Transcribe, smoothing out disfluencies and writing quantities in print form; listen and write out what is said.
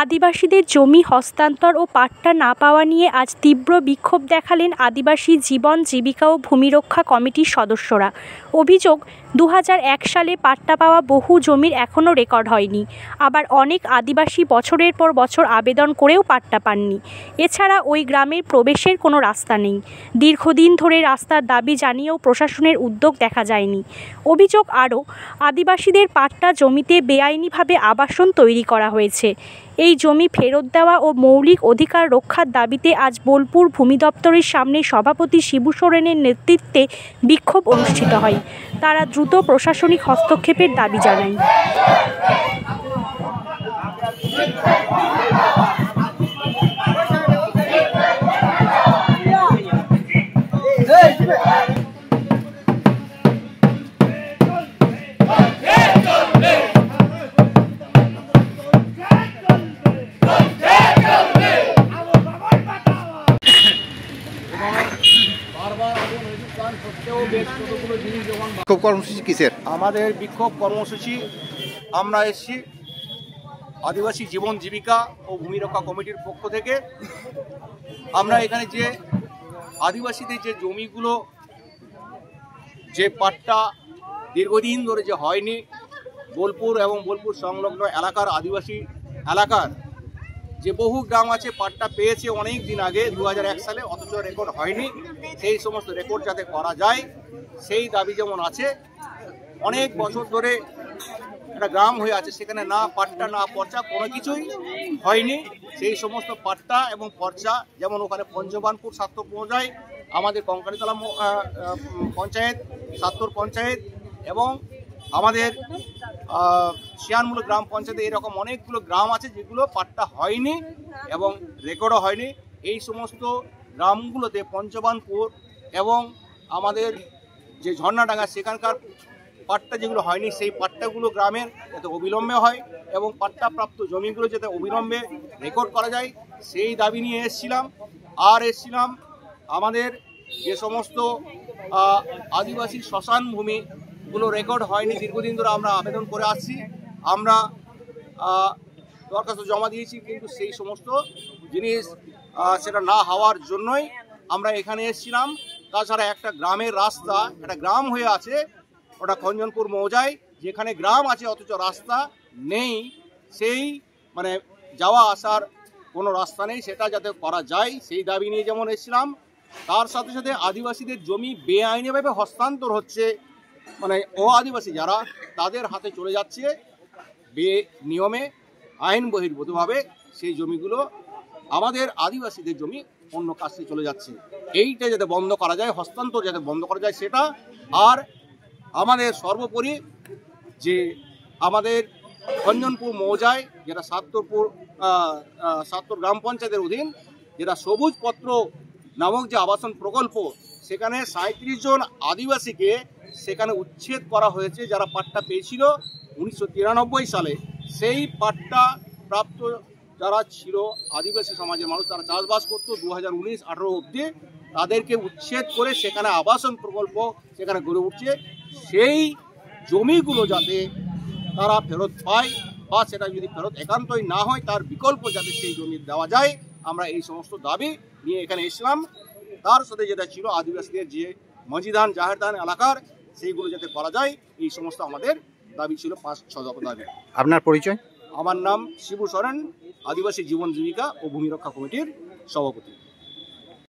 আদিবাসীদের জমি হস্তান্তর ও পাট্টা না পাওয়া নিয়ে আজ তীব্র বিক্ষোভ দেখালেন আদিবাসী জীবন জীবিকা ও ভূমি রক্ষা কমিটির সদস্যরা। অভিযোগ, 2001 সালে পাট্টা পাওয়া বহু জমির এখনও রেকর্ড হয়নি। আবার অনেক আদিবাসী বছরের পর বছর আবেদন করেও পাট্টা পাননি। এছাড়া ওই গ্রামের প্রবেশের কোনো রাস্তা নেই। দীর্ঘদিন ধরে রাস্তার দাবি জানিয়েও প্রশাসনের উদ্যোগ দেখা যায়নি। অভিযোগ আরও, আদিবাসীদের পাট্টা জমিতে বেআইনিভাবে আবাসন তৈরি করা হয়েছে। এই জমি ফেরত দেওয়া ও মৌলিক অধিকার রক্ষার দাবিতে আজ বোলপুর ভূমি দপ্তরের সামনে সভাপতি শিবু সোরেনের নেতৃত্বে বিক্ষোভ অনুষ্ঠিত হয়। তারা দ্রুত প্রশাসনিক হস্তক্ষেপের দাবি জানায়। বিক্ষোভ কর্মসূচি কিসের? আমাদের বিক্ষোভ কর্মসূচি আমরা এসেছি আদিবাসী জীবন জীবিকা ও ভূমি রক্ষা কমিটির পক্ষ থেকে। আমরা এখানে যে আদিবাসীদের যে জমিগুলো যে পাট্টা দীর্ঘদিন ধরে যে হয়নি, বোলপুর এবং বোলপুর সংলগ্ন এলাকার আদিবাসী এলাকার যে বহু গ্রাম আছে পাট্টা পেয়েছে অনেক দিন আগে 2001 সালে, অথচ রেকর্ড হয়নি। সেই সমস্ত রেকর্ড যাতে করা যায় সেই দাবি যেমন আছে। অনেক বছর ধরে একটা গ্রাম হয়ে আছে, সেখানে না পাট্টা না পর্চা কোনো কিছুই হয়নি। সেই সমস্ত পাট্টা এবং পর্চা যেমন ওখানে পঞ্চবানপুর সাত্তর পৌঁছায়, আমাদের কঙ্কালীতলা পঞ্চায়েত, সাত্তর পঞ্চায়েত এবং আমাদের শিয়ানমূলক গ্রাম পঞ্চায়েতে এরকম অনেকগুলো গ্রাম আছে যেগুলো পাট্টা হয়নি এবং রেকর্ডও হয়নি। এই সমস্ত গ্রামগুলোতে পঞ্চবানপুর এবং আমাদের যে ঝর্ণাডাঙ্গা সেখানকার পাট্টা যেগুলো হয়নি সেই পাট্টাগুলো গ্রামের যাতে অবিলম্বে হয় এবং পাট্টাপ্রাপ্ত জমিগুলো যাতে অবিলম্বে রেকর্ড করা যায় সেই দাবি নিয়ে এসেছিলাম। আর এসেছিলাম আমাদের যে সমস্ত আদিবাসী শ্মশান ভূমিগুলো রেকর্ড হয়নি, দীর্ঘদিন ধরে আমরা আবেদন করে আসছি, আমরা দরখাস্ত জমা দিয়েছি, কিন্তু সেই সমস্ত জিনিস সেটা না হওয়ার জন্যই আমরা এখানে এসেছিলাম। তাছাড়া একটা গ্রামের রাস্তা, একটা গ্রাম হয়ে আছে ওটা খঞ্জনপুর মৌজায়, যেখানে গ্রাম আছে অথচ রাস্তা নেই, সেই মানে যাওয়া আসার কোনো রাস্তা নেই, সেটা যাতে করা যায় সেই দাবি নিয়ে যেমন এসেছিলাম। তার সাথে সাথে আদিবাসীদের জমি বেআইনিভাবে হস্তান্তর হচ্ছে, মানে ও আদিবাসী যারা তাদের হাতে চলে যাচ্ছে বেনিয়মে, আইন বহির্ভূতভাবে সেই জমিগুলো আমাদের আদিবাসীদের জমি অন্য কাছে চলে যাচ্ছে। এইটা যাতে বন্ধ করা যায়, হস্তান্তর যাতে বন্ধ করা যায় সেটা। আর আমাদের সর্বোপরি যে আমাদের খঞ্জনপুর মৌজায় যেটা সাত্তর গ্রাম পঞ্চায়েতের অধীন যেটা সবুজ পত্র নামক যে আবাসন প্রকল্প, সেখানে 37 জন আদিবাসীকে সেখানে উচ্ছেদ করা হয়েছে যারা পাট্টা পেয়েছিল 1993 সালে। সেই পাট্টা প্রাপ্ত যারা ছিল আদিবাসী সমাজের মানুষ, তারা চাষবাস করতো 2019-18 অবধি, তাদেরকে উচ্ছেদ করে সেখানে আবাসন প্রকল্প সেখানে গড়ে উঠছে। সেই জমিগুলো যাতে তারা ফেরত পায়, বা সেটা যদি ফেরত একান্তই না হয় তার বিকল্প যাতে সেই জমি দেওয়া যায়, আমরা এই সমস্ত দাবি নিয়ে এখানে এসলাম। তার সাথে যেটা ছিল আদিবাসীদের যে মজিদান জাহেরদান এলাকার সেইগুলো যাতে করা যায়, এই সমস্ত আমাদের দাবি ছিল 5-6 দফা দাবি। আপনার পরিচয়? আমার নাম শিবু সোরেন, আদিবাসী জীবন জীবিকা ও ভূমি রক্ষা কমিটির সভাপতি।